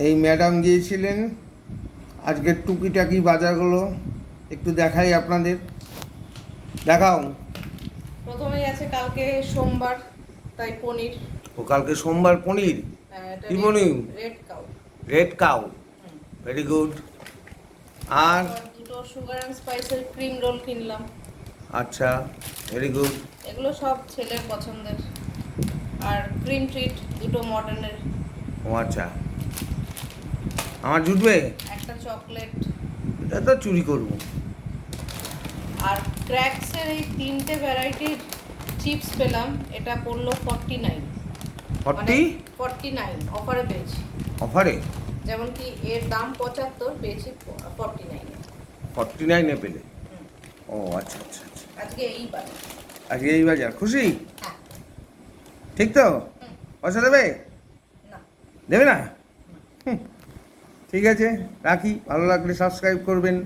এই ম্যাডাম গিয়েছিলেন আজকের টুকিটাকি বাজারগুলো একটু দেখাই আপনাদের। দেখাও। প্রথমেই আছে কালকে সোমবার, তাই পনির। ও কালকে সোমবার পনির। এটা কি paneer? Red Cow. Red Cow. Very good. আর দুটো সুগার অ্যান্ড স্পাইসের ক্রিম রোল কিনলাম। আচ্ছা, ভেরি গুড। এগুলো সব ছেলের পছন্দের। আর ক্রিম ট্রিট দুটো মডার্নের। ও আচ্ছা, আমার জুটবে? একটা চকলেট। এটা তো চুরি করবো। আর ক্র্যাকসের এই তিনটে ভ্যারাইটির চিপস পেলাম। এটা পড়লো 49। 49 অফারে পেয়েছি। অফারে? যেমন কি এর দাম 75, পেয়েছি 49। 49-এ পেলে? ও আচ্ছা আচ্ছা আচ্ছা। আজকে এই বাজার। আজকে এই বাজার খুশি? হ্যাঁ। ঠিক তো? পয়সা দেবে? না। দেবে না? ঠিক আছে, রাখি। ভালো লাগলে সাবস্ক্রাইব করবেন।